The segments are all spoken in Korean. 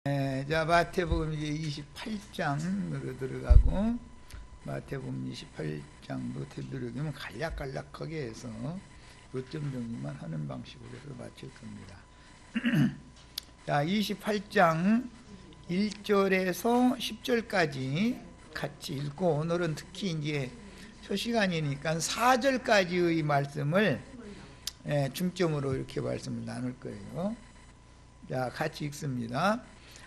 자, 마태복음 이제 28장으로 들어가고, 마태복음 28장도 되도록이면 간략간략하게 해서 요점 정리만 하는 방식으로 해서 마칠 겁니다. 자, 28장 1절에서 10절까지 같이 읽고, 오늘은 특히 이제 첫 시간이니까 4절까지의 말씀을 중점으로 이렇게 말씀을 나눌 거예요. 자, 같이 읽습니다.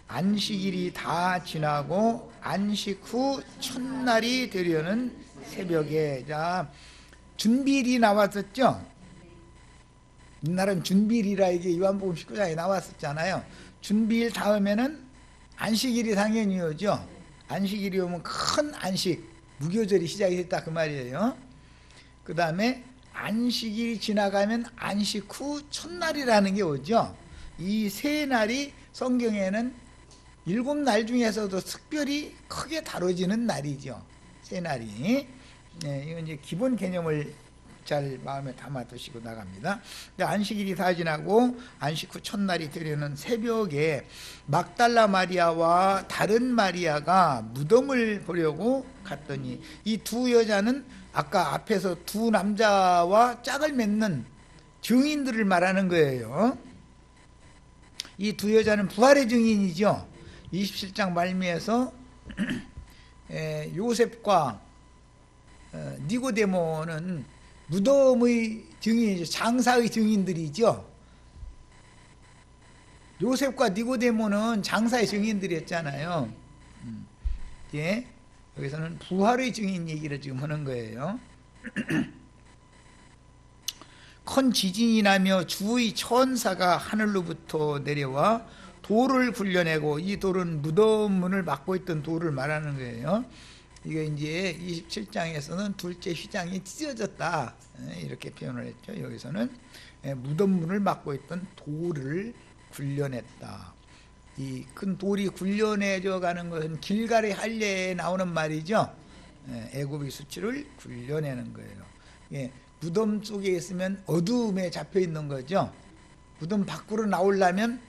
안식일이 다 지나고 안식 후 첫날이 되려는 새벽에, 자, 준비일이 나왔었죠. 옛날엔 준비일이라 이게 요한복음 19장에 나왔었잖아요. 준비일 다음에는 안식일이 당연히 오죠. 안식일이 오면 큰 안식, 무교절이 시작이 됐다 그 말이에요. 그 다음에 안식일이 지나가면 안식 후 첫날이라는 게 오죠. 이 세 날이 성경에는 7날 중에서도 특별히 크게 다뤄지는 날이죠. 세 날이. 이건 이제 기본 개념을 잘 마음에 담아 두시고 나갑니다. 안식일이 다 지나고 안식 후 첫날이 되려는 새벽에 막달라 마리아와 다른 마리아가 무덤을 보려고 갔더니, 이 두 여자는 아까 앞에서 두 남자와 짝을 맺는 증인들을 말하는 거예요. 이 두 여자는 부활의 증인이죠. 27장 말미에서 요셉과 니고데모는 무덤의 증인이죠. 장사의 증인들이죠. 요셉과 니고데모는 장사의 증인들이었잖아요. 예, 여기서는 부활의 증인 얘기를 지금 하는 거예요. 큰 지진이 나며 주의 천사가 하늘로부터 내려와 돌을 굴려내고, 이 돌은 무덤 문을 막고 있던 돌을 말하는 거예요. 이게 이제 27장에서는 둘째 휘장이 찢어졌다, 이렇게 표현을 했죠. 여기서는 무덤 문을 막고 있던 돌을 굴려냈다. 이 큰 돌이 굴려내져 가는 것은 길갈의 할례에 나오는 말이죠. 애굽의 수치를 굴려내는 거예요. 무덤 속에 있으면 어두움에 잡혀 있는 거죠. 무덤 밖으로 나오려면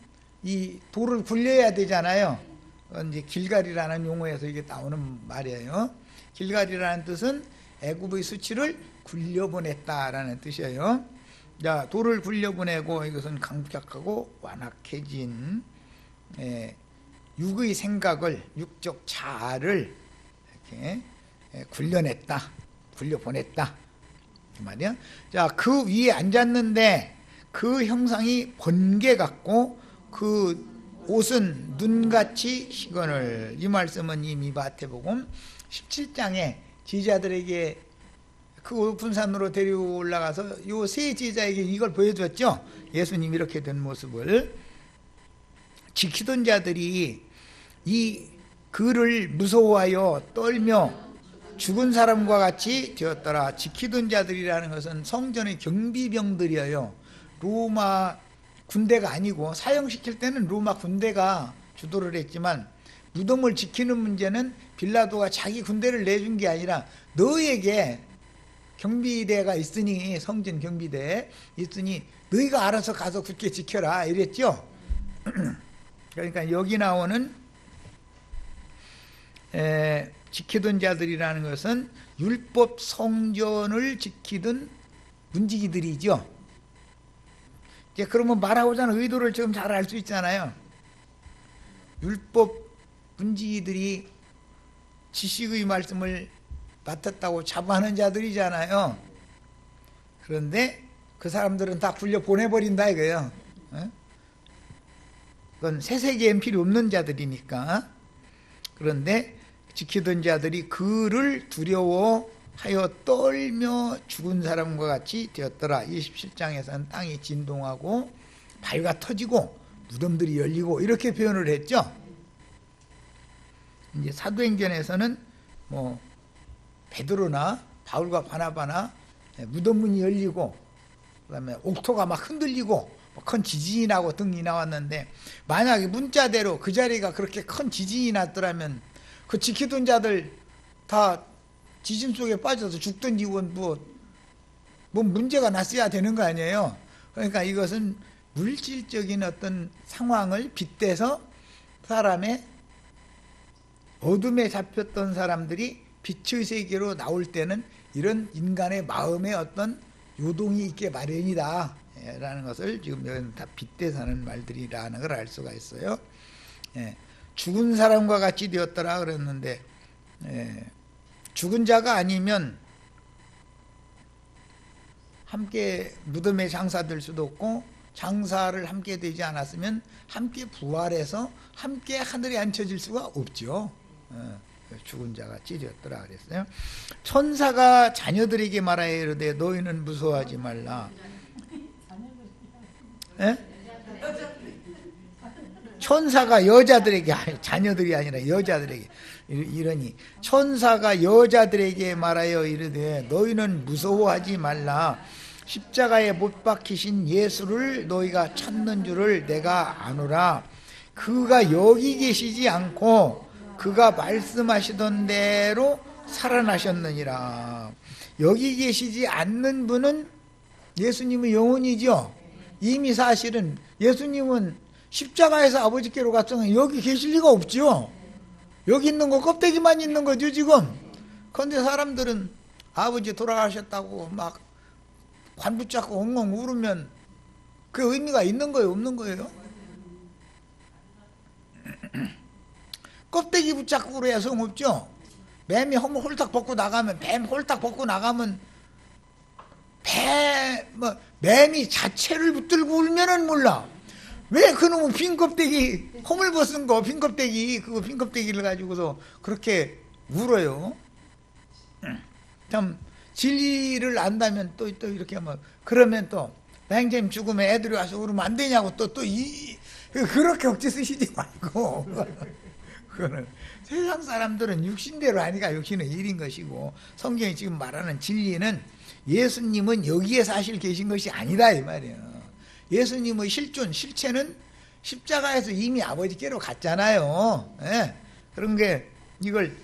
이 돌을 굴려야 되잖아요. 이제 길갈이라는 용어에서 이게 나오는 말이에요. 길갈이라는 뜻은 애굽의 수치를 굴려보냈다라는 뜻이에요. 자, 돌을 굴려보내고, 이것은 강력하고 완악해진 육의 생각을, 육적 자아를 이렇게 굴려냈다, 굴려보냈다 그 말이야. 자, 그 위에 앉았는데 그 형상이 번개 같고 그 옷은 눈같이 희건을. 이 말씀은 이미 마태복음 17장에 제자들에게 그 분산으로 데리고 올라가서 요 세 제자에게 이걸 보여줬죠. 예수님이 이렇게 된 모습을. 지키던 자들이 이 그를 무서워하여 떨며 죽은 사람과 같이 되었더라. 지키던 자들이라는 것은 성전의 경비병들이에요. 로마 군대가 아니고, 사형시킬 때는 로마 군대가 주도를 했지만 무덤을 지키는 문제는 빌라도가 자기 군대를 내준 게 아니라 너에게 경비대가 있으니, 성전 경비대 있으니 너희가 알아서 가서 굳게 지켜라 이랬죠. 그러니까 여기 나오는 지키던 자들이라는 것은 율법 성전을 지키던 문지기들이죠. 이제 그러면 말하고자 하는 의도를 좀 잘 알 수 있잖아요. 율법 문지기들이 지식의 말씀을 맡았다고 자부하는 자들이잖아요. 그런데 그 사람들은 다 굴려 보내버린다 이거예요. 그건 세세기엔 필요 없는 자들이니까. 그런데 지키던 자들이 그를 두려워하여 떨며 죽은 사람과 같이 되었더라. 27장에서는 땅이 진동하고 바위가 터지고 무덤들이 열리고 이렇게 표현을 했죠. 이제 사도행전에서는 뭐 베드로나 바울과 바나바나 무덤 문이 열리고, 그다음에 옥토가 막 흔들리고 큰 지진이 나고 등이 나왔는데, 만약에 문자대로 그 자리가 그렇게 큰 지진이 났더라면 그 지키던 자들 다 지진 속에 빠져서 죽든지 뭐 문제가 났어야 되는 거 아니에요. 그러니까 이것은 물질적인 어떤 상황을 빗대서 사람의 어둠에 잡혔던 사람들이 빛의 세계로 나올 때는 이런 인간의 마음에 어떤 요동이 있게 마련이다 라는 것을 지금 여기는 다 빗대사는 말들이라는 걸 알 수가 있어요. 죽은 사람과 같이 되었더라 그랬는데, 죽은 자가 아니면 함께 무덤에 장사될 수도 없고, 장사를 함께 되지 않았으면 함께 부활해서 함께 하늘에 앉혀질 수가 없죠. 죽은 자가 찢었더라 그랬어요. 천사가 자녀들에게 말하여 이르되 너희는 무서워하지 말라. 천사가 여자들에게, 자녀들이 아니라 여자들에게 이러니, 천사가 여자들에게 말하여 이르되 너희는 무서워하지 말라. 십자가에 못 박히신 예수를 너희가 찾는 줄을 내가 아노라. 그가 여기 계시지 않고 그가 말씀하시던 대로 살아나셨느니라. 여기 계시지 않는 분은 예수님의 영혼이죠. 이미 사실은 예수님은 십자가에서 아버지께로 갔으면 여기 계실 리가 없죠. 여기 있는 거 껍데기만 있는 거죠 지금. 그런데 사람들은 아버지 돌아가셨다고 막 관 붙잡고 엉엉 울으면 그 의미가 있는 거예요, 없는 거예요? 껍데기 붙잡고 그래야 소용없죠. 뱀이 홀딱 벗고 나가면, 뱀 홀딱 벗고 나가면 뱀이 자체를 붙들고 울면은 몰라. 왜 그놈의 빈 껍데기, 허물 벗은 거, 빈 껍데기, 그거 빈 껍데기를 가지고서 그렇게 울어요. 참, 진리를 안다면 또 이렇게 뭐, 그러면 또, 행자님 죽으면 애들이 와서 울으면 안 되냐고 그렇게 억지 쓰시지 말고. 그거는 세상 사람들은 육신대로 하니까 육신은 일인 것이고, 성경이 지금 말하는 진리는 예수님은 여기에 사실 계신 것이 아니다 이 말이에요. 예수님의 실체는 십자가에서 이미 아버지께로 갔잖아요. 그런 게, 이걸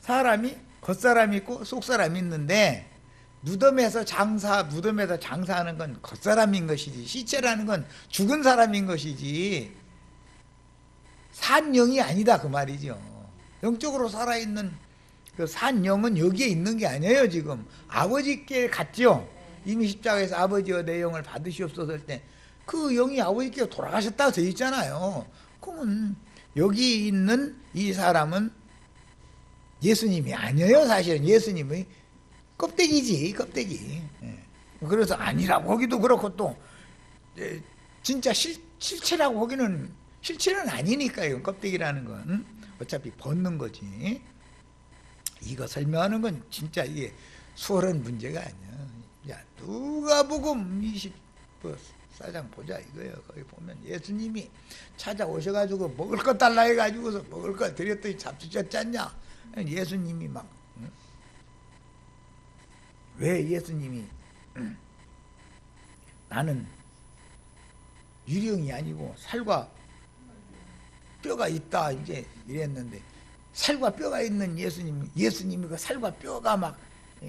사람이 겉사람이 있고 속사람이 있는데, 무덤에서 장사하는 건 겉사람인 것이지, 시체라는 건 죽은 사람인 것이지 산 영이 아니다 그 말이죠. 영적으로 살아있는 그 산 영은 여기에 있는 게 아니에요. 지금 아버지께 갔죠. 이미 십자가에서 아버지여 내 영을 받으시옵소서 할 때 그 영이 아버지께 돌아가셨다고 되어 있잖아요. 그러면 여기 있는 이 사람은 예수님이 아니에요. 사실은 예수님의 껍데기지, 껍데기. 그래서 아니라고 하기도 그렇고, 또 진짜 실체라고 하기는 실체는 아니니까요. 껍데기라는 건 어차피 벗는 거지. 이거 설명하는 건 진짜 이게 수월한 문제가 아니야. 야, 누가복음 24장 보자 이거예요. 거기 보면 예수님이 찾아오셔가지고 먹을 것 달라 해가지고서 먹을 것 드렸더니 잡수셨지 않냐. 예수님이 막, 왜 예수님이 나는 유령이 아니고 살과 뼈가 있다 이제 이랬는데, 살과 뼈가 있는 예수님이 그 살과 뼈가 막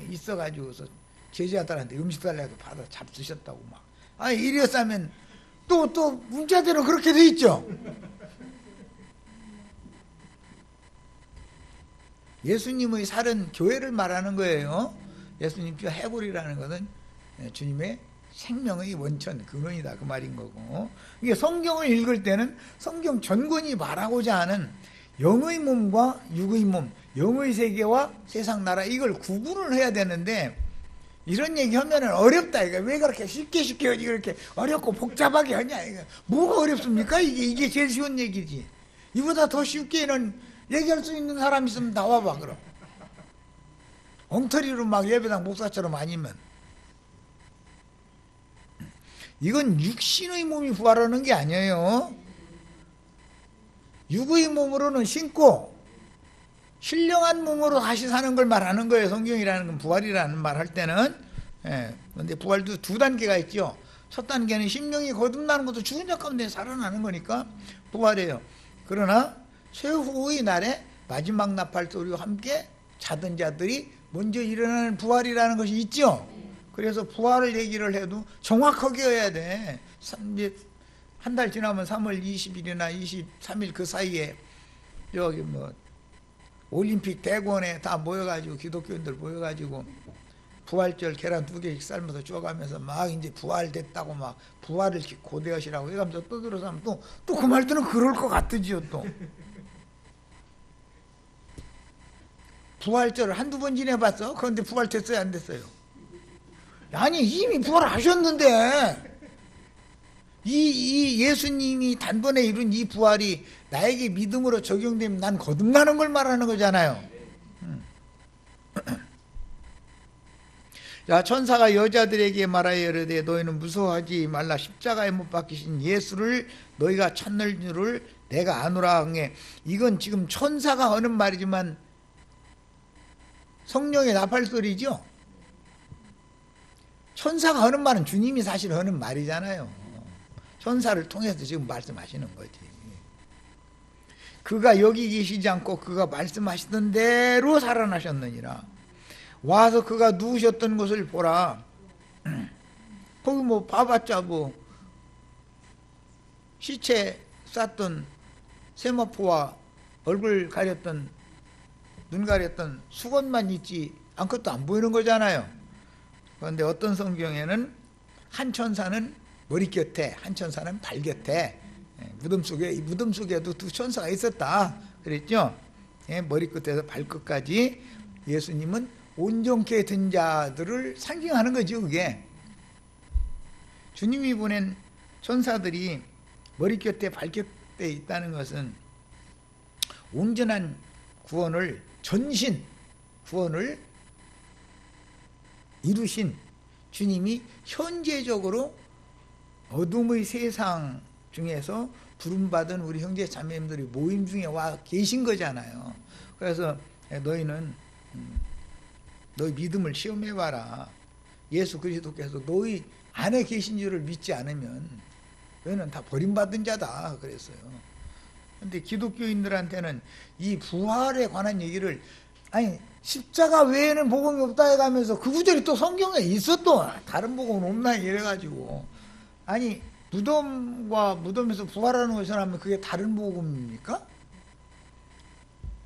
있어가지고서 제자들한테 음식 달라고 받아 잡수셨다고 막. 아니 이랬으면 또 문자대로 그렇게 돼 있죠. 예수님의 살은 교회를 말하는 거예요. 예수님 뼈 해골이라는 것은 주님의 생명의 원천, 근원이다 그 말인 거고, 이게 성경을 읽을 때는 성경 전권이 말하고자 하는 영의 몸과 육의 몸, 영의 세계와 세상 나라, 이걸 구분을 해야 되는데, 이런 얘기 하면은 어렵다. 이거 왜 그렇게 쉽게 이렇게 어렵고 복잡하게 하냐. 이거 뭐가 어렵습니까? 이게 제일 쉬운 얘기지. 이보다 더 쉽게는 얘기할 수 있는 사람 있으면 나와봐, 그럼. 엉터리로 막 예배당 목사처럼 아니면. 이건 육신의 몸이 부활하는 게 아니에요. 육의 몸으로는 신고 신령한 몸으로 다시 사는 걸 말하는 거예요. 성경이라는 건 부활이라는 말 할 때는. 그런데 부활도 두 단계가 있죠. 첫 단계는 심령이 거듭나는 것도 죽은 자 가운데 살아나는 거니까 부활이에요. 그러나 최후의 날에 마지막 나팔 소리와 함께 자던 자들이 먼저 일어나는 부활이라는 것이 있죠. 그래서 부활을 얘기를 해도 정확하게 해야 돼. 한 달 지나면 3월 20일이나 23일 그 사이에 여기 뭐 올림픽 대공원에 다 모여가지고 기독교인들 모여가지고 부활절 계란 2개씩 삶아서 쪼가면서 막 이제 부활됐다고 막 부활을 고대하시라고 이러면서 떠들어서 하면 또 그 말들은 그럴 것 같으지요. 또 부활절을 한두 번 지내봤어? 그런데 부활 됐어요 안 됐어요? 아니 이미 부활하셨는데 이 예수님이 단번에 이룬 이 부활이 나에게 믿음으로 적용되면 난 거듭나는 걸 말하는 거잖아요. 자, 천사가 여자들에게 말하여 이르되 너희는 무서워하지 말라. 십자가에 못 박히신 예수를 너희가 찾는 줄을 내가 아노라 하네. 이건 지금 천사가 하는 말이지만 성령의 나팔소리죠. 천사가 하는 말은 주님이 사실 하는 말이잖아요. 천사를 통해서 지금 말씀하시는 거지. 그가 여기 계시지 않고 그가 말씀하시던 대로 살아나셨느니라. 와서 그가 누우셨던 곳을 보라. 거기 뭐 봐봤자 뭐 시체 쌌던 세마포와 얼굴 가렸던 눈 가렸던 수건만 있지 아무것도 안 보이는 거잖아요. 그런데 어떤 성경에는 한 천사는 머리 곁에 한 천사는 발 곁에 무덤 속에도 두 천사가 있었다 그랬죠. 머리 끝에서 발끝까지 예수님은 온전케 된 자들을 상징하는 거죠. 그게 주님이 보낸 천사들이 머리 곁에 발 곁에 있다는 것은 온전한 구원을 전신 구원을 이루신 주님이 현재적으로 어둠의 세상 중에서 부름받은 우리 형제 자매님들이 모임 중에 와 계신 거잖아요. 그래서 너희는 너희 믿음을 시험해봐라. 예수 그리스도께서 너희 안에 계신 줄을 믿지 않으면 너희는 다 버림받은 자다 그랬어요. 그런데 기독교인들한테는 이 부활에 관한 얘기를 아니 십자가 외에는 복음이 없다 해가면서 그 구절이 또 성경에 있어. 또 다른 복음은 없나 이래가지고 아니 무덤과 무덤에서 부활하는 것을 하면 그게 다른 복음입니까?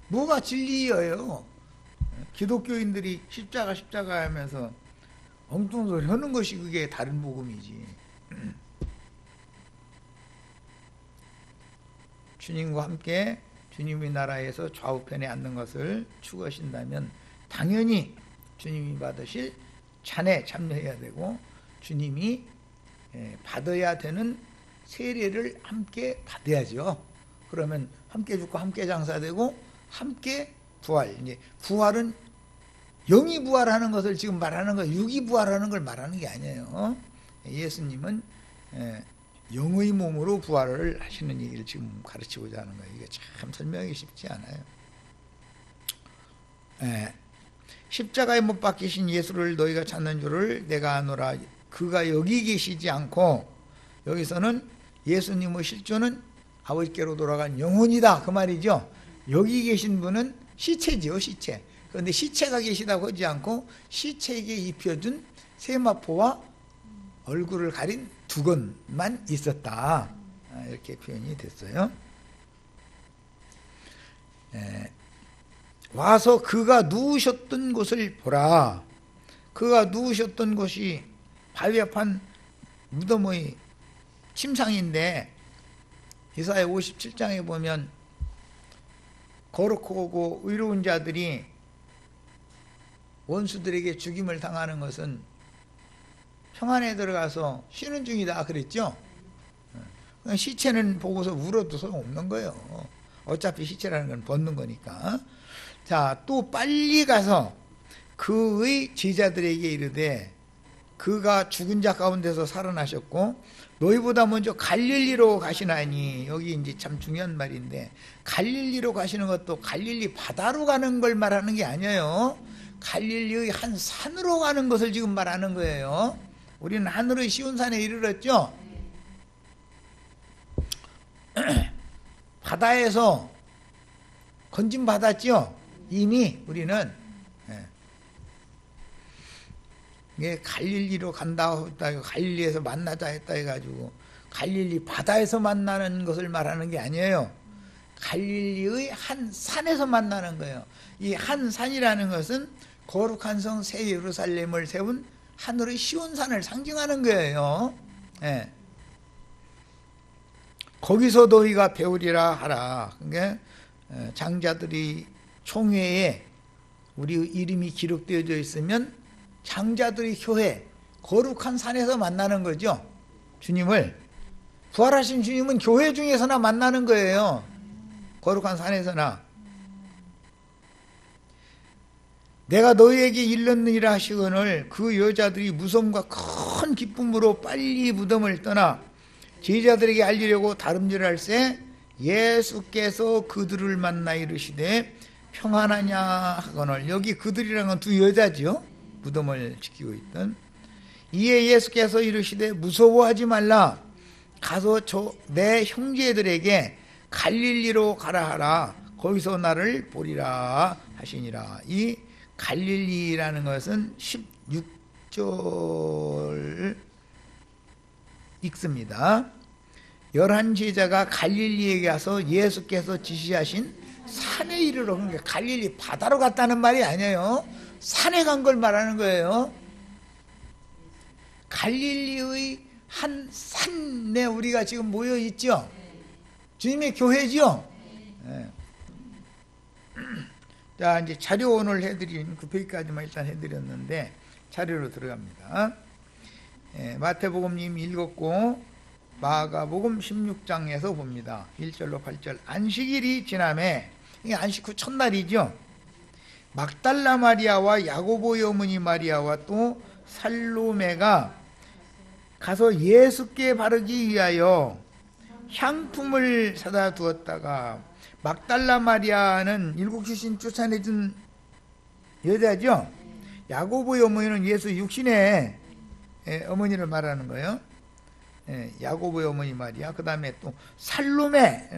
뭐가 진리예요? 기독교인들이 십자가 하면서 엉뚱한 소리 하는 것이 그게 다른 복음이지. 주님과 함께 주님의 나라에서 좌우편에 앉는 것을 추구하신다면 당연히 주님이 받으실 잔에 참여해야 되고 주님이 받아야 되는 세례를 함께 받아야죠. 그러면 함께 죽고 함께 장사되고 함께 부활. 이제 부활은 영이 부활하는 것을 지금 말하는 거, 육이 부활하는 걸 말하는 게 아니에요. 예수님은 영의 몸으로 부활을 하시는 얘기를 지금 가르치고자 하는 거예요. 이게 참 설명하기 쉽지 않아요. 십자가에 못 박히신 예수를 너희가 찾는 줄을 내가 아노라. 그가 여기 계시지 않고 여기서는 예수님의 실존은 아버지께로 돌아간 영혼이다 그 말이죠. 여기 계신 분은 시체지요, 시체. 그런데 시체가 계시다고 하지 않고 시체에게 입혀준 세마포와 얼굴을 가린 두건만 있었다 이렇게 표현이 됐어요. 와서 그가 누우셨던 곳을 보라. 그가 누우셨던 곳이 바위 앞한 무덤의 침상인데 이사야 57장에 보면 거룩하고 의로운 자들이 원수들에게 죽임을 당하는 것은 평안에 들어가서 쉬는 중이다 그랬죠. 시체는 보고서 울어도 소용없는 거예요. 어차피 시체라는 건 벗는 거니까. 자, 또 빨리 가서 그의 제자들에게 이르되 그가 죽은 자 가운데서 살아나셨고 너희보다 먼저 갈릴리로 가시나니. 여기 이제 참 중요한 말인데 갈릴리로 가시는 것도 갈릴리 바다로 가는 걸 말하는 게 아니에요. 갈릴리의 한 산으로 가는 것을 지금 말하는 거예요. 우리는 하늘의 시온산에 이르렀죠. 바다에서 건진 받았죠. 이미 우리는 갈릴리로 간다 했다, 갈릴리에서 만나자 했다 해가지고 갈릴리 바다에서 만나는 것을 말하는 게 아니에요. 갈릴리의 한 산에서 만나는 거예요. 이 한 산이라는 것은 거룩한 성 새 예루살렘을 세운 하늘의 시온산을 상징하는 거예요. 예. 거기서 너희가 배우리라 하라. 그러니까 장자들이 총회에 우리 이름이 기록되어져 있으면 장자들의 교회, 거룩한 산에서 만나는 거죠. 주님을. 부활하신 주님은 교회 중에서나 만나는 거예요. 거룩한 산에서나. 내가 너희에게 일렀느니라 하시거늘 그 여자들이 무서움과 큰 기쁨으로 빨리 무덤을 떠나 제자들에게 알리려고 다름질할새 예수께서 그들을 만나 이르시되 평안하냐 하거늘. 여기 그들이라는 건 두 여자죠. 무덤을 지키고 있던. 이에 예수께서 이르시되 무서워하지 말라. 가서 내 형제들에게 갈릴리로 가라 하라. 거기서 나를 보리라 하시니라. 이 갈릴리라는 것은 16절 읽습니다. 11제자가 갈릴리에 가서 예수께서 지시하신 산에 이르러. 그러니까 갈릴리 바다로 갔다는 말이 아니에요. 산에 간 걸 말하는 거예요. 갈릴리의 한 산에 우리가 지금 모여 있죠. 주님의 교회죠. 네. 자, 이제 자료 오늘 해드린 9페이지까지만 일단 해드렸는데 자료로 들어갑니다. 마태복음 이미 읽었고 마가복음 16장에서 봅니다. 1절로 8절. 안식일이 지나매, 이게 안식 후 첫날이죠. 막달라 마리아와 야고보의 어머니 마리아와 또 살로메가 가서 예수께 바르기 위하여 향품을 사다 두었다가, 막달라 마리아는 일곱 귀신 쫓아내준 여자죠. 야고보의 어머니는 예수 육신의 어머니를 말하는 거예요. 야고보의 어머니 마리아. 그 다음에 또 살로메,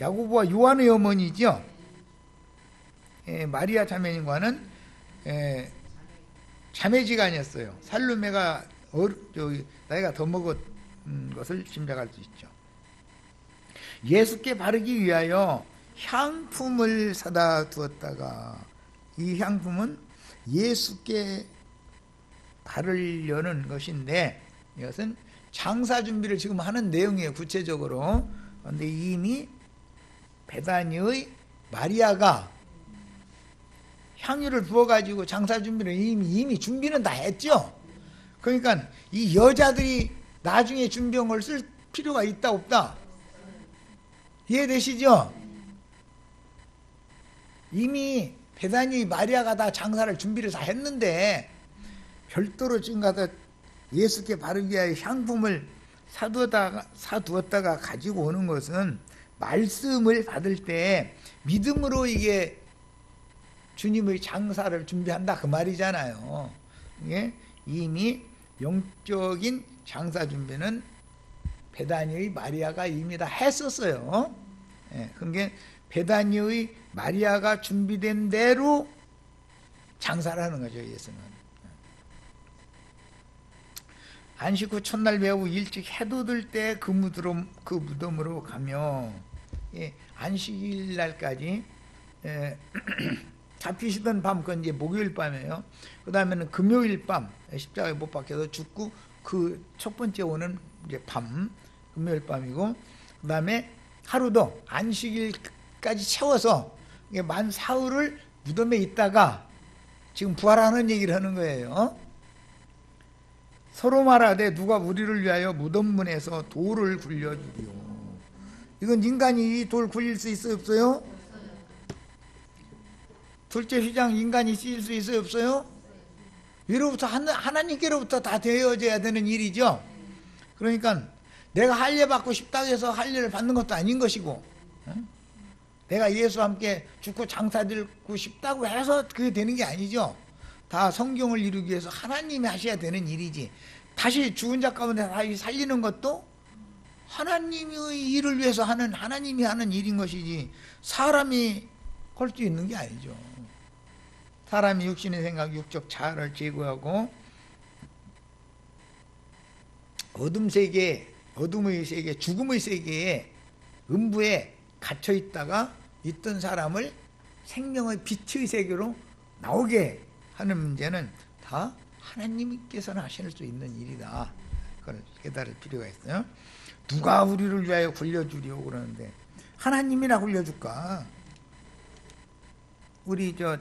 야고보와 요한의 어머니죠. 마리아 자매님과는 자매지간이었어요. 살로메가 나이가 더 먹은 것을 짐작할 수 있죠. 예수께 바르기 위하여 향품을 사다 두었다가, 이 향품은 예수께 바르려는 것인데 이것은 장사 준비를 지금 하는 내용이에요. 구체적으로. 그런데 이미 베다니의 마리아가 향유를 부어가지고 장사 준비를 이미 준비는 다 했죠. 그러니까 이 여자들이 나중에 준비한 걸 쓸 필요가 있다 없다? 이해되시죠? 이미 베다니 마리아가 다 장사를 준비를 다 했는데 별도로 지금 가서 예수께 바르기 위하여 향품을 사두었다가 가지고 오는 것은 말씀을 받을 때 믿음으로 이게 주님의 장사를 준비한다 그 말이잖아요. 이게 이미 영적인 장사 준비는 베다니의 마리아가 이미 다 했었어요. 그러니까 베다니의 마리아가 준비된 대로 장사를 하는 거죠, 예수는. 안식 후 첫날 배우 일찍 해도 들 때 그 무덤으로 가며, 안식일 날까지 잡히시던 밤, 그건 이제 목요일 밤이에요. 그 다음에는 금요일 밤 십자가에 못 박혀서 죽고 그 첫 번째 오는 이제 밤, 금요일 밤이고, 그 다음에 하루도 안식일까지 채워서 만 사흘을 무덤에 있다가 지금 부활하는 얘기를 하는 거예요. 서로 말하되 누가 우리를 위하여 무덤문에서 돌을 굴려주리요. 이건 인간이 이 돌 굴릴 수 있어요, 없어요? 둘째 휘장 인간이 쓰일 수 있어요, 없어요? 위로부터 하나님께로부터 다 되어져야 되는 일이죠. 그러니까 내가 할례 받고 싶다고 해서 할례를 받는 것도 아닌 것이고, 내가 예수와 함께 죽고 장사되고 싶다고 해서 그게 되는 게 아니죠. 다 성경을 이루기 위해서 하나님이 하셔야 되는 일이지. 다시 죽은 자 가운데 다시 살리는 것도 하나님의 일을 위해서 하는, 하나님이 하는 일인 것이지 사람이 할 수 있는 게 아니죠. 사람이 육신의 생각, 육적 자아를 제거하고 어둠 세계에 어둠의 세계, 죽음의 세계에 음부에 갇혀 있다가 있던 사람을 생명의 빛의 세계로 나오게 하는 문제는 다 하나님께서는 하실 수 있는 일이다. 그걸 깨달을 필요가 있어요. 누가 우리를 위하여 굴려주려고 그러는데 하나님이나 굴려줄까? 우리 저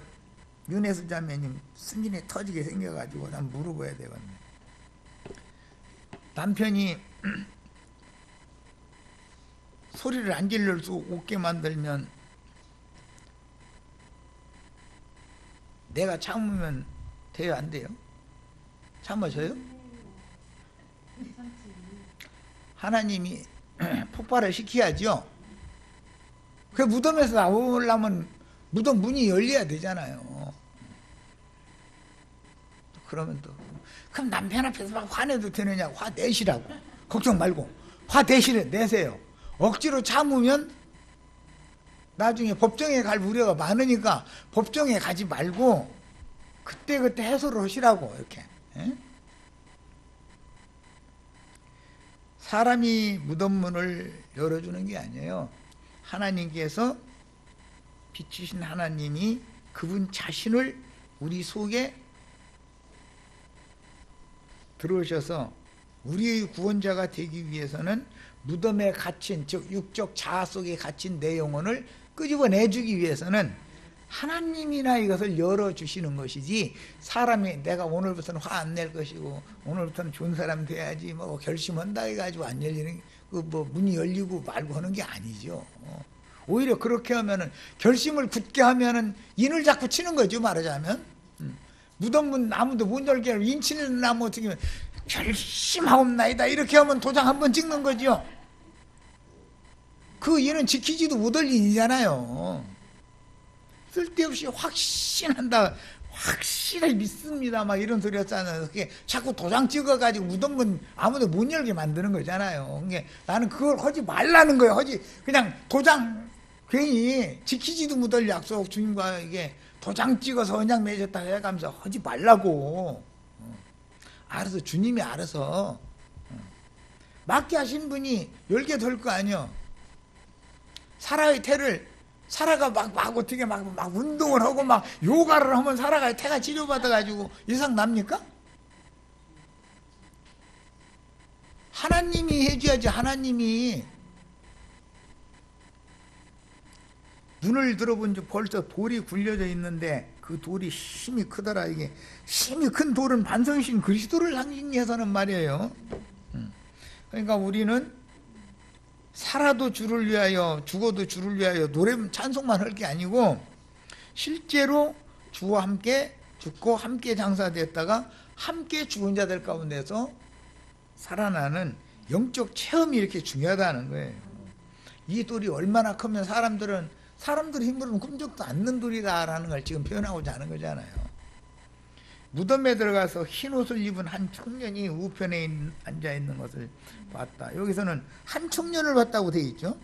윤혜수 자매님 승진이 터지게 생겨가지고 난 물어봐야 되겠네. 남편이 소리를 안 질릴 수 없게 만들면 내가 참으면 돼요, 안 돼요? 참아줘요? 하나님이 폭발을 시켜야죠. 그 무덤에서 나오려면 무덤 문이 열려야 되잖아요. 그러면 또 그럼 남편 앞에서 막 화내도 되느냐고. 화내시라고. 걱정 말고 내세요. 억지로 참으면 나중에 법정에 갈 우려가 많으니까 법정에 가지 말고 그때그때 해소를 하시라고. 이렇게. 사람이 무덤 문을 열어주는 게 아니에요. 하나님께서 빛이신 하나님이 그분 자신을 우리 속에 들어오셔서 우리의 구원자가 되기 위해서는 무덤에 갇힌, 즉 육적 자아 속에 갇힌 내 영혼을 끄집어내주기 위해서는 하나님이나 이것을 열어주시는 것이지, 사람이 내가 오늘부터는 화 안 낼 것이고 오늘부터는 좋은 사람 돼야지 뭐 결심한다 해가지고 안 열리는, 그 뭐 문이 열리고 말고 하는 게 아니죠. 오히려 그렇게 하면은, 결심을 굳게 하면은 인을 자꾸 치는 거죠, 말하자면. 무덤문 아무도 못 열게 하고 인치는 나무 어떻게 하면 결심하옵나이다 이렇게 하면 도장 한번 찍는 거죠. 그 인은 지키지도 못할 인이잖아요. 쓸데없이 확신한다, 확실히 믿습니다 막 이런 소리 했잖아요. 그게 자꾸 도장 찍어가지고 무덤문 아무도 못 열게 만드는 거잖아요. 그게 나는 그걸 하지 말라는 거예요. 그냥 도장 괜히 지키지도 못할 약속, 주님과 이게 도장 찍어서 언약 맺었다 해가면서 하지 말라고. 알아서 주님이 알아서 맡게 하신 분이 열게 될 거 아니요. 사라의 태를, 사라가 막 어떻게 막 운동을 하고 막 요가를 하면 사라가 태가 치료받아가지고 이상 납니까? 하나님이 해줘야지. 하나님이. 눈을 들어본 지 벌써 돌이 굴려져 있는데 그 돌이 힘이 크더라. 이게 힘이 큰 돌은 반성이신 그리스도를 상징해서는 말이에요. 그러니까 우리는 살아도 주를 위하여 죽어도 주를 위하여 노래 찬송만 할 게 아니고 실제로 주와 함께 죽고 함께 장사됐다가 함께 죽은 자들 가운데서 살아나는 영적 체험이 이렇게 중요하다는 거예요. 이 돌이 얼마나 크면 사람들의 힘으로는 꿈쩍도 않는 돌이다라는 걸 지금 표현하고자 하는 거잖아요. 무덤에 들어가서 흰 옷을 입은 한 청년이 우편에 앉아 있는 것을 봤다. 여기서는 한 청년을 봤다고 되어 있죠.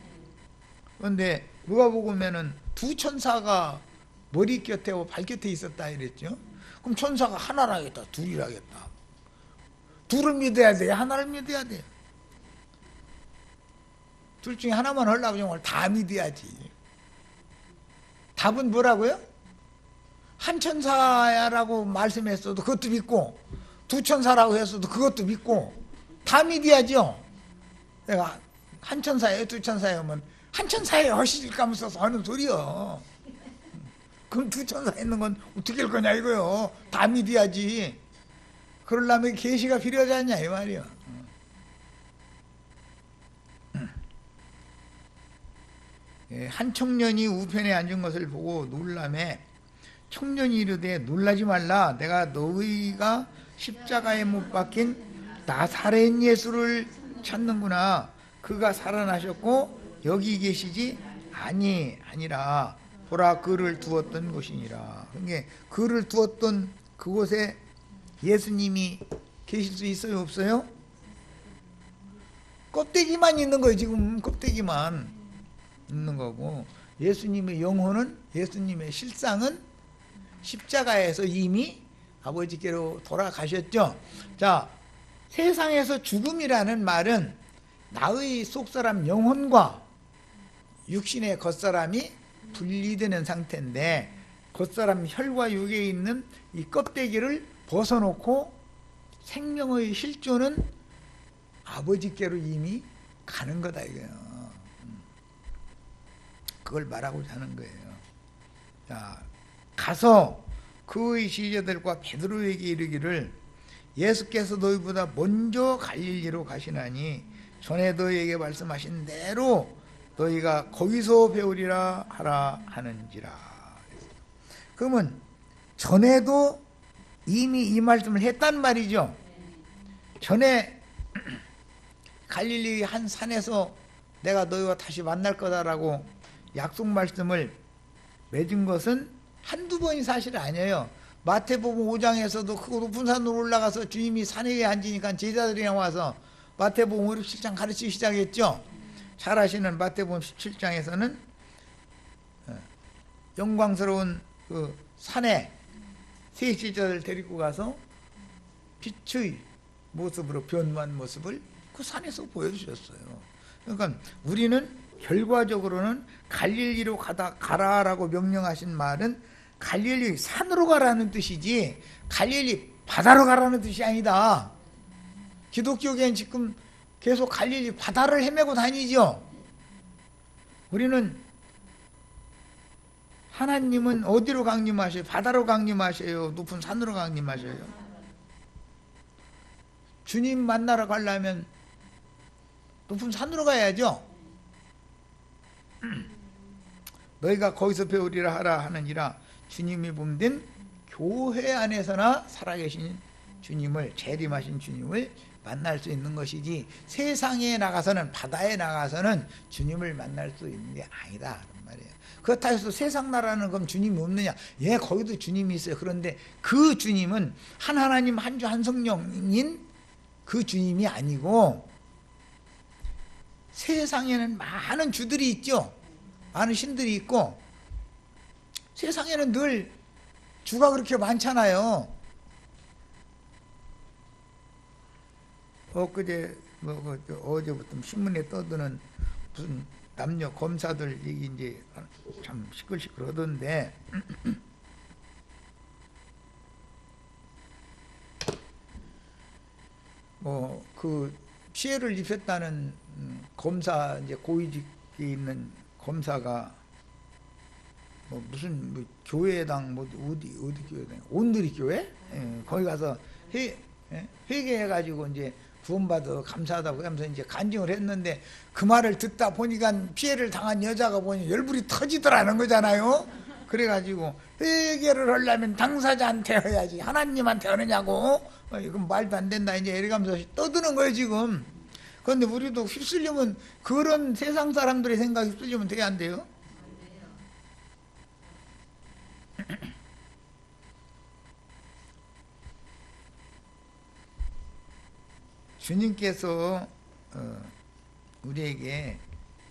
그런데 누가복음에는 두 천사가 머리 곁에 발곁에 있었다 이랬죠. 그럼 천사가 하나라겠다, 둘이라겠다. 둘을 믿어야 돼요, 하나를 믿어야 돼요? 둘 중에 하나만 하려고 정말 다 믿어야지. 답은 뭐라고요? 한 천사야라고 말씀했어도 그것도 믿고, 두 천사라고 했어도 그것도 믿고, 다 믿어야죠. 내가 한 천사예요, 두 천사예요 하면 한 천사예요 하실까 하면서 하는 소리요. 그럼 두 천사 있는 건 어떻게 할 거냐 이거요. 다 믿어야지. 그러려면 계시가 필요하지 않냐 이 말이요. 한 청년이 우편에 앉은 것을 보고 놀라매 청년이 이르되 놀라지 말라. 내가 너희가 십자가에 못 박힌 나사렛 예수를 찾는구나. 그가 살아나셨고 여기 계시지 아니라 보라 그를 두었던 곳이니라. 그러니까 그를 두었던 그곳에 예수님이 계실 수 있어요, 없어요? 껍데기만 있는 거예요. 지금 껍데기만 있는 거고, 예수님의 영혼은, 예수님의 실상은 십자가에서 이미 아버지께로 돌아가셨죠. 자, 세상에서 죽음이라는 말은 나의 속사람 영혼과 육신의 겉사람이 분리되는 상태인데, 겉사람 혈과 육에 있는 이 껍데기를 벗어놓고 생명의 실존은 아버지께로 이미 가는 거다 이거예요. 그걸 말하고자 하는 거예요. 자, 가서 그의 시제들과 베드로에게 이르기를 예수께서 너희보다 먼저 갈릴리로 가시나니 전에 너희에게 말씀하신 대로 너희가 거기서 배우리라 하라 하는지라. 그러면 전에도 이미 이 말씀을 했단 말이죠. 전에 갈릴리 한 산에서 내가 너희와 다시 만날 거다라고 약속 말씀을 맺은 것은 한두 번이 사실 아니에요. 마태복음 5장에서도 그 높은 산으로 올라가서 주님이 산에 위에 앉으니까 제자들이 나와서 마태복음 5, 6, 7장 가르치기 시작했죠. 잘 아시는 마태복음 17장에서는 영광스러운 그 산에 세 제자를 데리고 가서 빛의 모습으로 변모한 모습을 그 산에서 보여주셨어요. 그러니까 우리는 결과적으로는 갈릴리로 가라라고 명령하신 말은 갈릴리 산으로 가라는 뜻이지 갈릴리 바다로 가라는 뜻이 아니다. 기독교계는 지금 계속 갈릴리 바다를 헤매고 다니죠. 우리는 하나님은 어디로 강림하셔요? 바다로 강림하셔요? 높은 산으로 강림하셔요? 주님 만나러 가려면 높은 산으로 가야죠. 너희가 거기서 배우리라 하라 하느니라. 주님이 몸된 교회 안에서나 살아계신 주님을, 재림하신 주님을 만날 수 있는 것이지 세상에 나가서는, 바다에 나가서는 주님을 만날 수 있는 게 아니다 그런 말이에요. 그렇다 해서 세상 나라는 그럼 주님이 없느냐? 예, 거기도 주님이 있어요. 그런데 그 주님은 한 하나님 한 주 한 성령인 그 주님이 아니고 세상에는 많은 주들이 있죠. 많은 신들이 있고 세상에는 늘 주가 그렇게 많잖아요. 엊그제 어제부터 신문에 떠드는 무슨 남녀 검사들 얘기 이제 참 시끌시끌 하던데 그 피해를 입혔다는 검사, 이제 고위직에 있는 검사가 무슨 교회당 어디 교회당 온누리 교회 거기 가서 회개해가지고 이제 구원받아 감사하다고 하면서 이제 간증을 했는데 그 말을 듣다 보니까 피해를 당한 여자가 보니 열불이 터지더라는 거잖아요. 그래가지고 회개를 하려면 당사자한테 해야지 하나님한테 하느냐고, 이건 말도 안 된다 이제 이러면서 떠드는 거예요 지금. 그런데 우리도 휩쓸리면 그런 세상 사람들의 생각 휩쓸리면 돼야 안 돼요? 주님께서 우리에게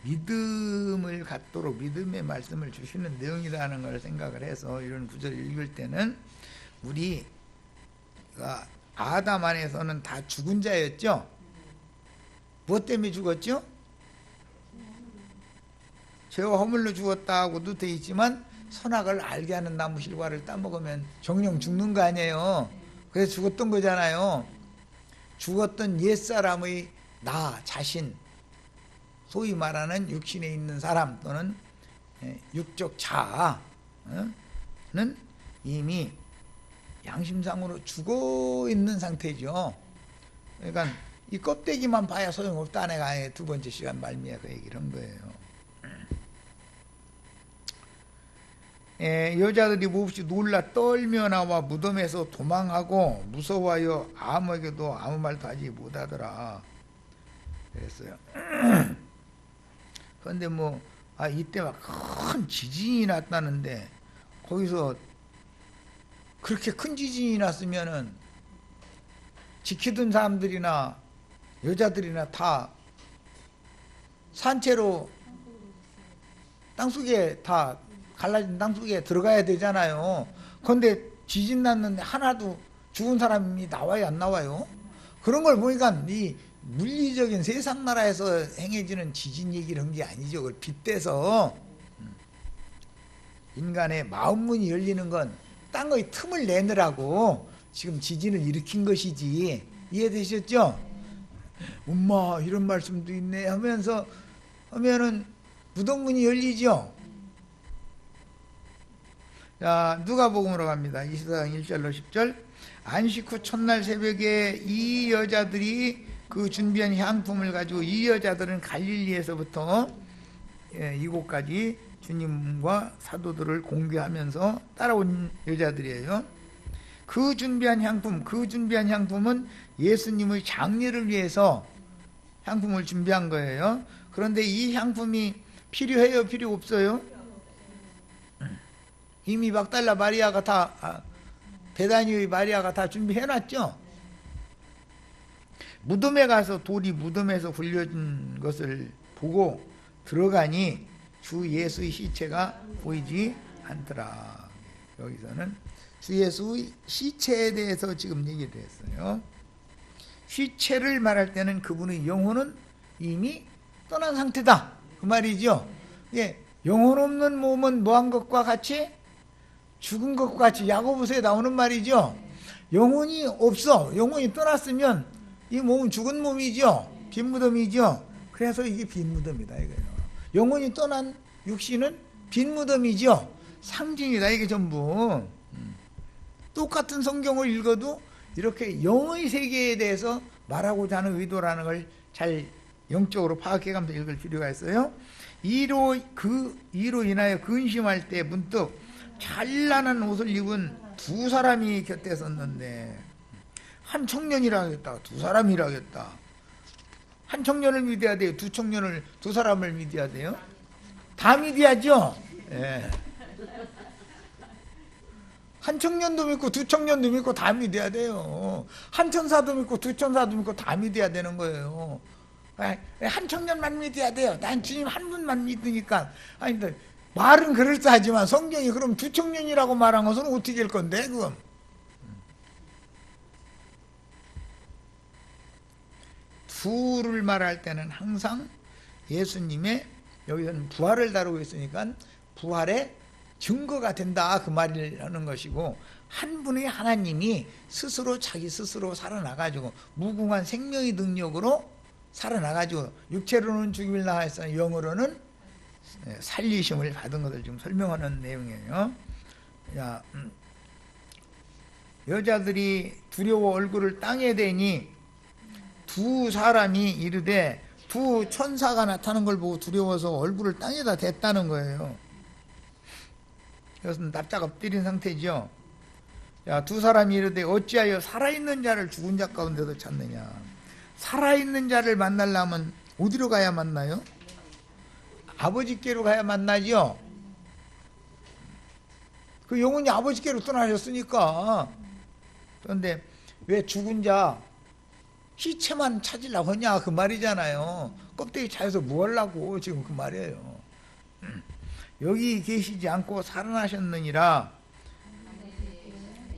믿음을 갖도록 믿음의 말씀을 주시는 내용이라는 걸 생각을 해서 이런 구절을 읽을 때는 우리가 아담 안에서는 다 죽은 자였죠. 무엇 때문에 죽었죠? 죄와 허물로 죽었다고도 되어 있지만 선악을 알게 하는 나무 실과를 따먹으면 정령 죽는 거 아니에요. 그래서 죽었던 거잖아요. 죽었던 옛사람의 나 자신, 소위 말하는 육신에 있는 사람 또는 육적 자아는 이미 양심상으로 죽어 있는 상태죠. 그러니까 이 껍데기만 봐야 소용없다. 내가 두 번째 시간 말미에 그 얘기를 한 거예요. 여자들이 몹시 놀라 떨며 나와 무덤에서 도망하고 무서워하여 아무에게도 아무 말도 하지 못하더라 그랬어요. 그런데 이때 막 큰 지진이 났다는데 거기서 그렇게 큰 지진이 났으면은 지키던 사람들이나 여자들이나 다 산채로 땅속에 다 갈라진 땅속에 들어가야 되잖아요. 그런데 지진 났는데 하나도 죽은 사람이 나와요, 안 나와요? 그런 걸 보니까 이 물리적인 세상 나라에서 행해지는 지진 얘기를 한 게 아니죠. 그걸 빗대서 인간의 마음문이 열리는 건 땅의 틈을 내느라고 지금 지진을 일으킨 것이지. 이해되셨죠? 엄마 이런 말씀도 있네 하면은 무덤문이 열리죠. 자, 누가복음으로 갑니다. 24장 1절로 10절. 안식 후 첫날 새벽에 이 여자들이 그 준비한 향품을 가지고, 이 여자들은 갈릴리에서부터 이곳까지 주님과 사도들을 공개하면서 따라온 여자들이에요. 그 준비한 향품은 예수님의 장례를 위해서 향품을 준비한 거예요. 그런데 이 향품이 필요해요? 필요 없어요? 이미 막달라 마리아가 다, 베다니의 마리아가 다 준비해놨죠. 무덤에 가서 돌이 무덤에서 굴려진 것을 보고 들어가니 주 예수의 시체가 보이지 않더라. 여기서는 주 예수의 시체에 대해서 지금 얘기를 했어요. 시체를 말할 때는 그분의 영혼은 이미 떠난 상태다, 그 말이죠. 예, 영혼 없는 몸은 뭐한 것과 같이? 죽은 것과 같이. 야고보서에 나오는 말이죠. 영혼이 없어. 영혼이 떠났으면 이 몸은 죽은 몸이죠. 빈 무덤이죠. 그래서 이게 빈 무덤이다 이거예요. 영혼이 떠난 육신은 빈 무덤이죠. 상징이다 이게 전부. 똑같은 성경을 읽어도 이렇게 영의 세계에 대해서 말하고자 하는 의도라는 걸 잘 영적으로 파악해가면서 읽을 필요가 있어요. 이로 인하여 근심할 때 문득 찬란한 옷을 입은 두 사람이 곁에 섰는데, 한 청년이라 하겠다, 두 사람이라 하겠다. 한 청년을 믿어야 돼요? 두 사람을 믿어야 돼요? 다 믿어야죠. 예. 한 청년도 믿고 두 청년도 믿고 다 믿어야 돼요. 한 천사도 믿고 두 천사도 믿고 다 믿어야 되는 거예요. 한 청년만 믿어야 돼요. 난 주님 한 분만 믿으니까. 아니, 말은 그럴싸하지만 성경이 그럼 두 청년이라고 말한 것은 어떻게 될 건데 그건? 두를 말할 때는 항상 예수님의, 여기서는 부활을 다루고 있으니까 부활의 증거가 된다 그 말을 하는 것이고, 한 분의 하나님이 자기 스스로 살아나가지고 무궁한 생명의 능력으로 살아나가지고 육체로는 죽임을 당하였으나 영으로는 살리심을 받은 것을 지금 설명하는 내용이에요. 자, 여자들이 두려워 얼굴을 땅에 대니 두 사람이 이르되, 두 천사가 나타난 걸 보고 두려워서 얼굴을 땅에다 댔다는 거예요. 이것은 납작 엎드린 상태죠. 자, 두 사람이 이르되 어찌하여 살아있는 자를 죽은 자 가운데서 찾느냐. 살아있는 자를 만나려면 어디로 가야 만나요? 아버지께로 가야 만나죠. 그 영혼이 아버지께로 떠나셨으니까. 그런데 왜 죽은 자 시체만 찾으려고 하냐 그 말이잖아요. 껍데기 차여서 뭐 하려고 지금 그 말이에요. 여기 계시지 않고 살아나셨느니라.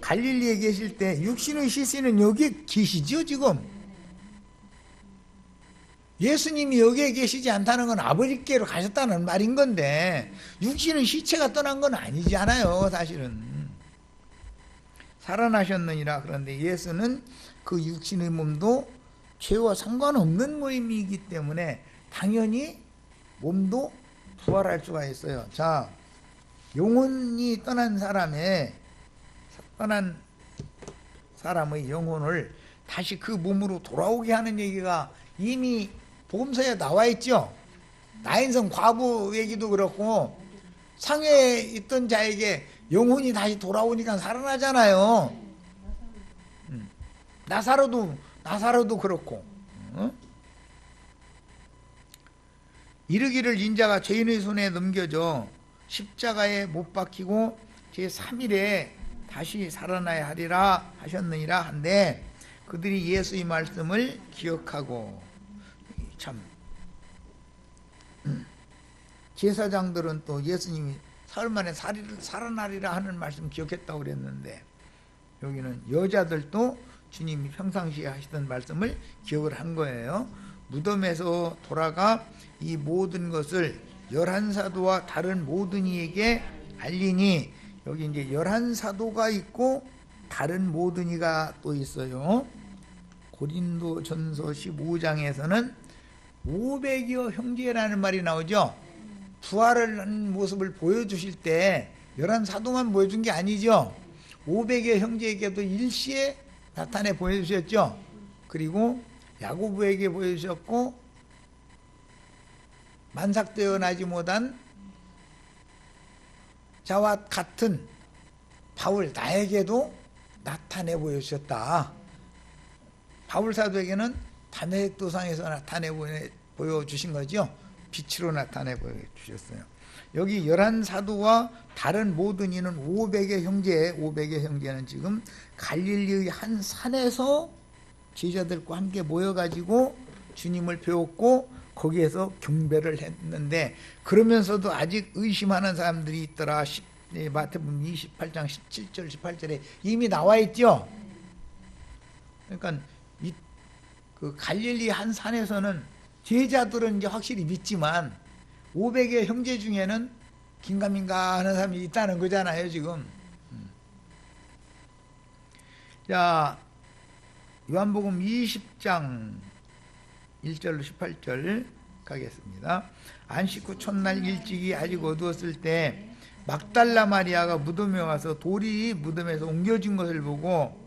갈릴리에 계실 때 육신의 시신은 여기에 계시죠 지금. 예수님이 여기에 계시지 않다는 건 아버지께로 가셨다는 말인 건데, 육신은 시체가 떠난 건 아니잖아요 사실은. 살아나셨느니라. 그런데 예수는 그 육신의 몸도 죄와 상관없는 모임이기 때문에 당연히 몸도 부활할 수가 있어요. 자, 영혼이 떠난 사람의 영혼을 다시 그 몸으로 돌아오게 하는 얘기가 이미 복음서에 나와 있죠. 나인성 과부 얘기도 그렇고, 상해에 있던 자에게 영혼이 다시 돌아오니까 살아나잖아요. 나사로도 그렇고. 이르기를 인자가 죄인의 손에 넘겨져 십자가에 못 박히고 제3일에 다시 살아나야 하리라 하셨느니라 한데, 그들이 예수의 말씀을 기억하고, 참 제사장들은 또 예수님이 사흘 만에 살아나리라 하는 말씀 기억했다고 그랬는데, 여기는 여자들도 주님이 평상시에 하시던 말씀을 기억을 한 거예요. 무덤에서 돌아가 이 모든 것을 11사도와 다른 모든 이에게 알리니, 여기 이제 11사도가 있고 다른 모든 이가 또 있어요. 고린도전서 15장에서는 500여 형제라는 말이 나오죠. 부활을 한 모습을 보여주실 때 11사도만 보여준 게 아니죠. 500여 형제에게도 일시에 나타내 보여주셨죠. 그리고 야고보에게 보여주셨고, 만삭되어 나지 못한 자와 같은 바울 나에게도 나타내 보여주셨다. 바울 사도에게는 다메섹 도상에서 나타내 보여주신 거죠. 빛으로 나타내 보여주셨어요. 여기 11사도와 다른 모든 이는 500의 형제, 500의 형제는 지금 갈릴리의 한 산에서 제자들과 함께 모여가지고 주님을 배웠고 거기에서 경배를 했는데, 그러면서도 아직 의심하는 사람들이 있더라. 마태복음 28장 17절 18절에 이미 나와 있죠. 그러니까 그 갈릴리 한 산에서는 제자들은 이제 확실히 믿지만 500의 형제 중에는 긴가민가 하는 사람이 있다는 거잖아요, 지금. 자, 요한복음 20장 1절로 18절 가겠습니다. 안식 후 첫날 일찍이 아직 어두웠을 때 막달라 마리아가 무덤에 와서 돌이 무덤에서 옮겨진 것을 보고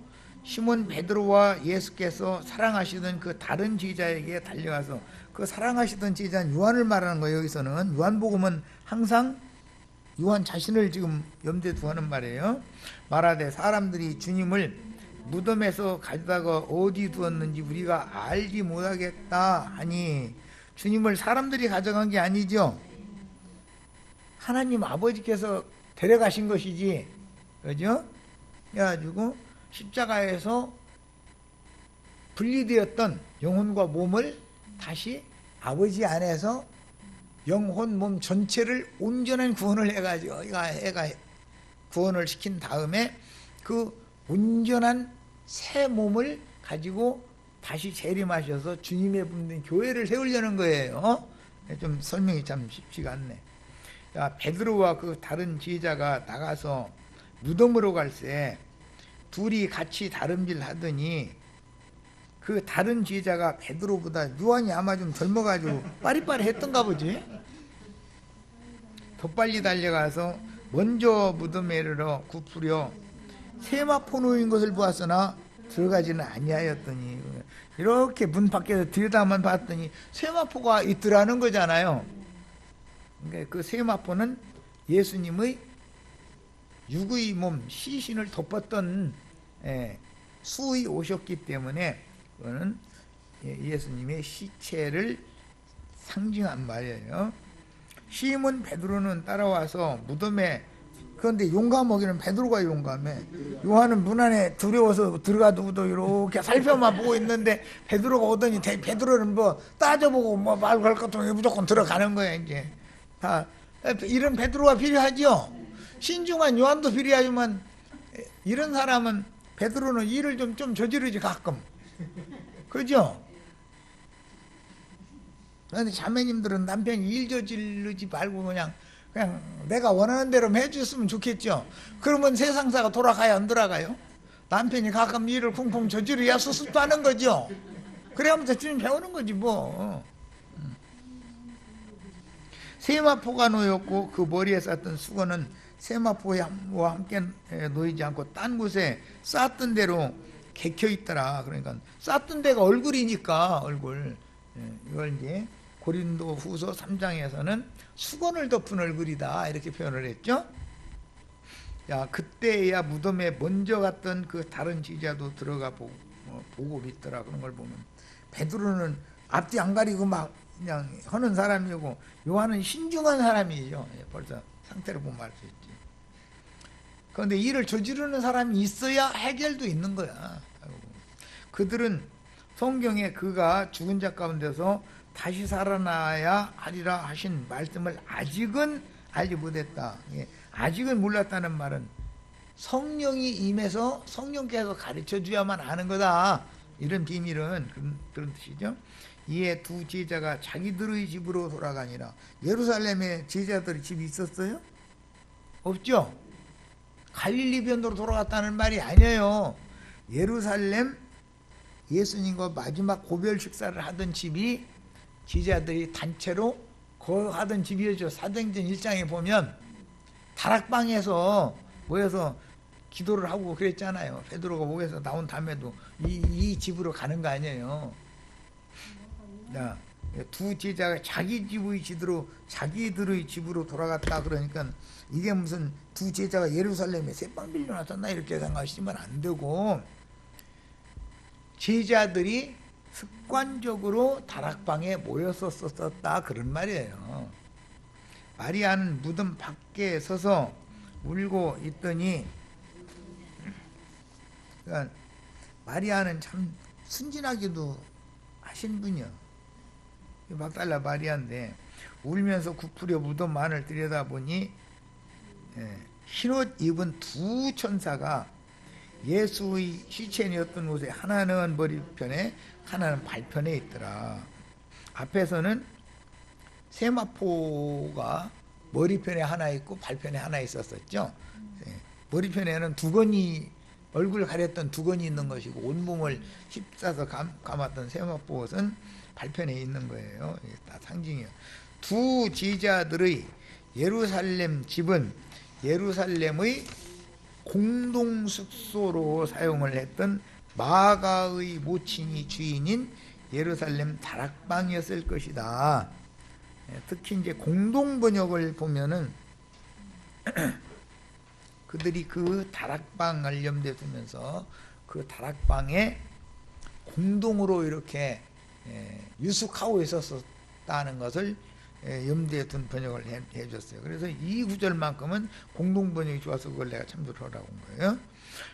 시몬 베드로와 예수께서 사랑하시던 그 다른 제자에게 달려가서, 그 사랑하시던 제자는 요한을 말하는 거예요. 여기서는 요한복음은 항상 요한 자신을 지금 염두에 두고 하는 말이에요. 말하되 사람들이 주님을 무덤에서 가져다가 어디 두었는지 우리가 알지 못하겠다 하니, 주님을 사람들이 가져간 게 아니죠. 하나님 아버지께서 데려가신 것이지, 그죠? 그래가지고 십자가에서 분리되었던 영혼과 몸을 다시 아버지 안에서 영혼, 몸 전체를 온전한 구원을 해가지고 애가 구원을 시킨 다음에 그 온전한 새 몸을 가지고 다시 재림하셔서 주님의 분된 교회를 세우려는 거예요. 좀 설명이 참 쉽지가 않네. 자, 베드로와 그 다른 제자가 나가서 무덤으로 갈새 둘이 같이 다름질 하더니, 그 다른 제자가 베드로보다 요한이 아마 좀 젊어가지고 빠리빠리했던가 보지. 더 빨리 달려가서 먼저 무덤에 이르러 굽으려 세마포 놓인 것을 보았으나 들어가지는 아니하였더니, 이렇게 문 밖에서 들여다만 봤더니 세마포가 있더라는 거잖아요. 그러니까 그 세마포는 예수님의 육의 몸 시신을 덮었던 수의 옷이었기 때문에 그거는 예수님의 시체를 상징한 말이에요. 시몬 베드로는 따라와서 무덤에, 그런데 용감하기는 베드로가 용감해. 요한은 문 안에 두려워서 들어가도 이렇게 살펴만 보고 있는데, 베드로가 오더니 베드로는 뭐 따져보고 뭐 말 걸 것 같으면 무조건 들어가는 거야. 이제 다 이런 베드로가 필요하죠. 신중한 요한도 필요하지만 이런 사람은, 베드로는 일을 좀 저지르지 가끔. 그죠? 그런데 자매님들은 남편이 일 저지르지 말고 그냥 내가 원하는 대로 해줬으면 좋겠죠. 그러면 세상사가 돌아가야 안 돌아가요? 남편이 가끔 일을 쿵쿵 저지르야 수습도 하는 거죠. 그래야면서 주님 배우는 거지 뭐. 세마포가 놓였고 그 머리에 쌌던 수건은 세마포와 함께 놓이지 않고 딴 곳에 쌌던 대로 개켜 있더라. 그러니까 쌌던 데가 얼굴이니까 얼굴. 이걸 이제 고린도 후서 3장에서는 수건을 덮은 얼굴이다 이렇게 표현을 했죠. 야, 그때야 무덤에 먼저 갔던 그 다른 제자도 들어가 보고 믿더라. 그런 걸 보면 베드로는 앞뒤 안 가리고 막 그냥 하는 사람이고, 요한은 신중한 사람이죠. 벌써 상태를 보면 알 수 있지. 그런데 일을 저지르는 사람이 있어야 해결도 있는 거야. 그들은 성경에 그가 죽은 자 가운데서 다시 살아나야 하리라 하신 말씀을 아직은 알지 못했다. 아직은 몰랐다는 말은 성령이 임해서 성령께서 가르쳐 줘야만 하는 거다. 이런 비밀은 그런 뜻이죠. 이에 두 제자가 자기들의 집으로 돌아가니라. 예루살렘에 제자들이 집이 있었어요? 없죠? 갈릴리 변도로 돌아갔다는 말이 아니에요. 예루살렘 예수님과 마지막 고별 식사를 하던 집이 제자들이 단체로 거하던 집이었죠. 사도행전 1장에 보면 다락방에서 모여서 기도를 하고 그랬잖아요. 베드로가 목에서 나온 다음에도 이 집으로 가는 거 아니에요. 두 제자가 자기들의 집으로 돌아갔다. 그러니까 이게 무슨 두 제자가 예루살렘에 새빵 빌려놨었나 이렇게 생각하시면 안 되고, 제자들이 습관적으로 다락방에 모였었다 그런 말이에요. 마리아는 무덤 밖에 서서 울고 있더니, 그러니까 마리아는 참 순진하기도 하신 분이요. 막달라 마리아인데 울면서 굽으려 무덤 안을 들여다보니 흰옷 입은 두 천사가 예수의 시체니었던 곳에 하나는 머리편에 하나는 발편에 있더라. 앞에서는 세마포가 머리편에 하나 있고 발편에 하나 있었었죠. 머리편에는 두건이, 얼굴 가렸던 두건이 있는 것이고 온몸을 휩싸서 감았던 세마포옷은 발편에 있는 거예요. 이게 다 상징이에요. 두 제자들의 예루살렘 집은 예루살렘의 공동 숙소로 사용을 했던 마가의 모친이 주인인 예루살렘 다락방이었을 것이다. 특히 이제 공동 번역을 보면은 그들이 그 다락방을 염두에 두면서 그 다락방에 공동으로 이렇게 유숙하고 있었다는 것을 염두에 둔 번역을 해줬어요. 그래서 이 구절만큼은 공동 번역이 좋아서 그걸 내가 참조를 하라고 한 거예요.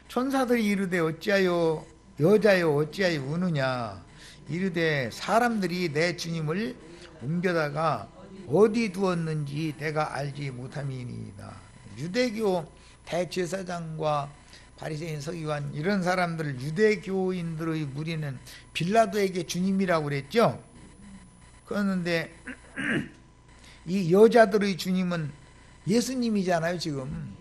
천사들이 이르되 어찌하여 여자여 어찌하여 우느냐. 이르되 사람들이 내 주님을 옮겨다가 어디 두었는지 내가 알지 못함이니이다. 유대교 대제사장과 바리새인 서기관 이런 사람들, 유대교인들의 무리는 빌라도에게 주님이라고 그랬죠. 그런데 이 여자들의 주님은 예수님이잖아요. 지금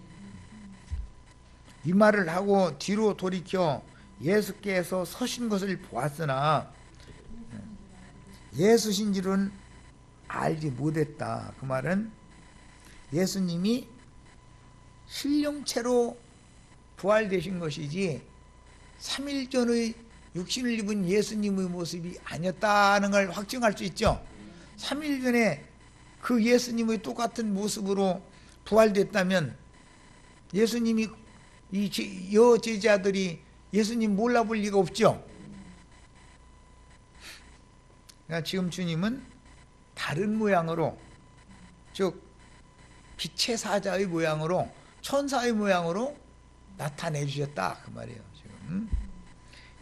이 말을 하고 뒤로 돌이켜 예수께서 서신 것을 보았으나 예수신 줄은 알지 못했다. 그 말은 예수님이 신령체로 부활되신 것이지 3일 전의 육신을 입은 예수님의 모습이 아니었다는 걸 확증할 수 있죠. 3일 전에 그 예수님의 똑같은 모습으로 부활됐다면 예수님이 이 여제자들이 예수님 몰라볼 리가 없죠. 그러니까 지금 주님은 다른 모양으로, 즉 빛의 사자의 모양으로, 천사의 모양으로 나타내 주셨다 그 말이에요. 지금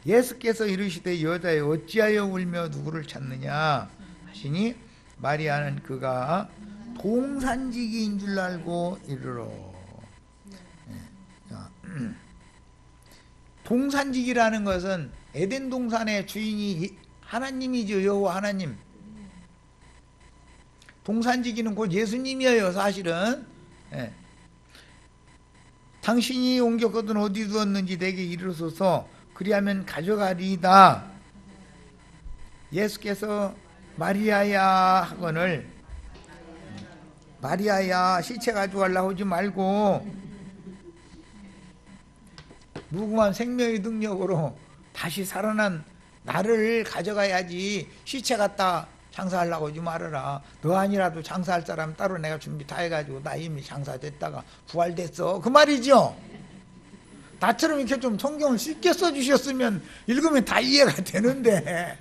예수께서 이르시되 여자여 어찌하여 울며 누구를 찾느냐 하시니 마리아는 그가 동산지기인 줄 알고 이르러. 동산지기라는 것은 에덴 동산의 주인이 하나님이죠. 여호와 하나님. 동산지기는 곧 예수님이에요. 사실은. 당신이 옮겼거든 어디 두었는지 내게 이르소서 그리하면 가져가리이다. 예수께서 마리아야 하거늘 마리아야 시체 가져가려고 하지 말고 무궁한 생명의 능력으로 다시 살아난 나를 가져가야지 시체 갖다 장사하려고 하지 말아라. 너 아니라도 장사할 사람 따로 내가 준비 다 해가지고 나 이미 장사됐다가 부활됐어. 그 말이죠. 나처럼 이렇게 좀 성경을 쉽게 써주셨으면 읽으면 다 이해가 되는데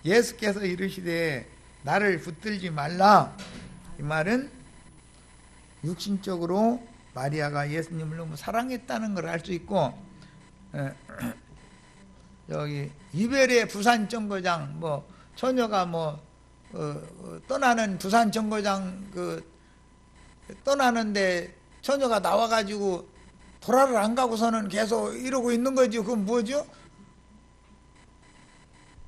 예수께서 이르시되 나를 붙들지 말라. 이 말은 육신적으로 마리아가 예수님을 너무 사랑했다는 걸 알 수 있고, 여기 이별의 부산 정거장 뭐 처녀가 떠나는 부산 정거장 떠나는데 처녀가 나와가지고 도라를 안 가고서는 계속 이러고 있는 거지. 그건 뭐죠?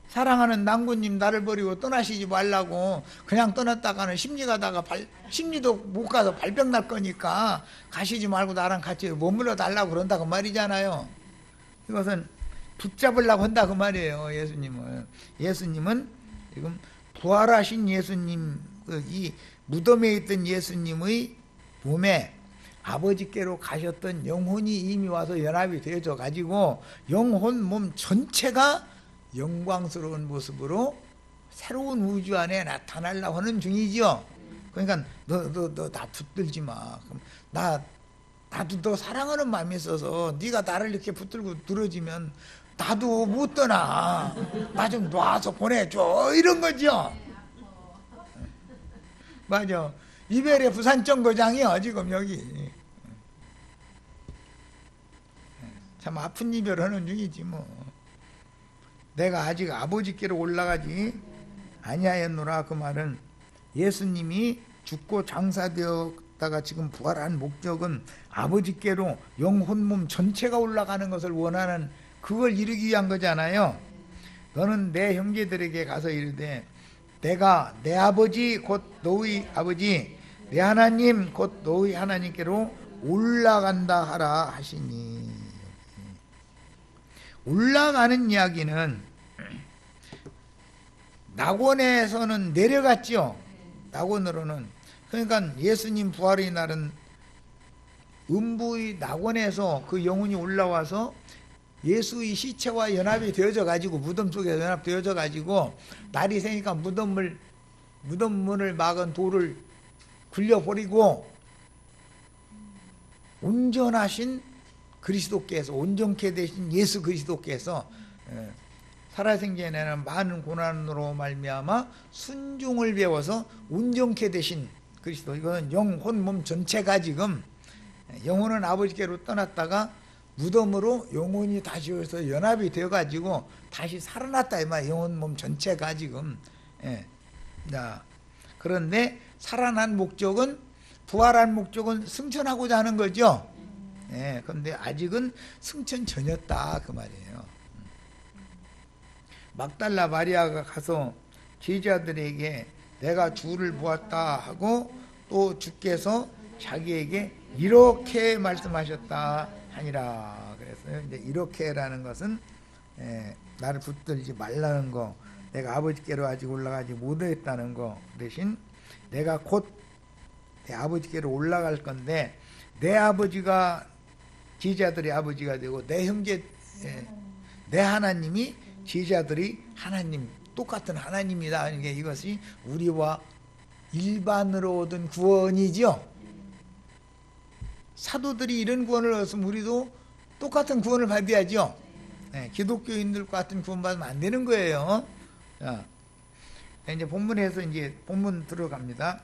사랑하는 낭군님 나를 버리고 떠나시지 말라고 그냥 떠났다가는 심리 가다가 심리도 못 가서 발병 날 거니까 가시지 말고 나랑 같이 머물러 달라고 그런다고 말이잖아요. 이것은 붙잡으려고 한다 그 말이에요. 예수님은 지금 부활하신 예수님, 이 무덤에 있던 예수님의 몸에 아버지께로 가셨던 영혼이 이미 와서 연합이 되어져 가지고 영혼 몸 전체가 영광스러운 모습으로 새로운 우주 안에 나타나려고 하는 중이지요. 그러니까 너 나 붙들지 마. 나도 너 사랑하는 마음이 있어서 네가 나를 이렇게 붙들고 늘어지면 나도 못 떠나. 나 좀 놔서 보내줘. 이런 거죠. 맞아. 이별의 부산정거장이요 지금 여기. 참 아픈 이별하는 중이지 뭐. 내가 아직 아버지께로 올라가지 아니하였노라. 그 말은 예수님이 죽고 장사되었다가 지금 부활한 목적은 아버지께로 영혼 몸 전체가 올라가는 것을 원하는 그걸 이루기 위한 거잖아요. 너는 내 형제들에게 가서 이르되 내가 내 아버지 곧 너의 아버지 내 하나님 곧 너의 하나님께로 올라간다 하라 하시니. 올라가는 이야기는 낙원에서는 내려갔죠. 낙원으로는. 그러니까 예수님 부활의 날은 음부의 낙원에서 그 영혼이 올라와서 예수의 시체와 연합이 되어져 가지고 무덤 속에 연합되어져 가지고 날이 새니까 무덤문을 막은 돌을 굴려버리고 온전하신 그리스도께서 온전케 되신 예수 그리스도께서 살아생전에는 많은 고난으로 말미암아 순종을 배워서 온전케 되신 그리스도. 이거는 영혼 몸 전체가 지금 영혼은 아버지께로 떠났다가 무덤으로 영혼이 다시 오서 연합이 되어가지고 다시 살아났다 이 말. 영혼 몸 전체가 지금. 자, 그런데 살아난 목적은 부활한 목적은 승천하고자 하는 거죠. 그런데 아직은 승천 전이었다 그 말이에요. 막달라 마리아가 가서 제자들에게 내가 주를 보았다 하고 또 주께서 자기에게 이렇게 말씀하셨다 하니라 그랬어요. 이제 이렇게라는 것은 나를 붙들지 말라는 거, 내가 아버지께로 아직 올라가지 못했다는 거 대신 내가 곧 내 아버지께로 올라갈 건데 내 아버지가 제자들의 아버지가 되고 내 형제 내 하나님이 제자들이 하나님 똑같은 하나님이다 하는 게 이것이 우리와 일반으로 얻은 구원이죠. 사도들이 이런 구원을 얻었으면 우리도 똑같은 구원을 받아야죠. 기독교인들과 같은 구원 받으면 안 되는 거예요. 자, 이제 본문에서 이제 본문 들어갑니다.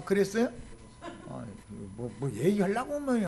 그랬어요? 뭐 얘기하려고 하면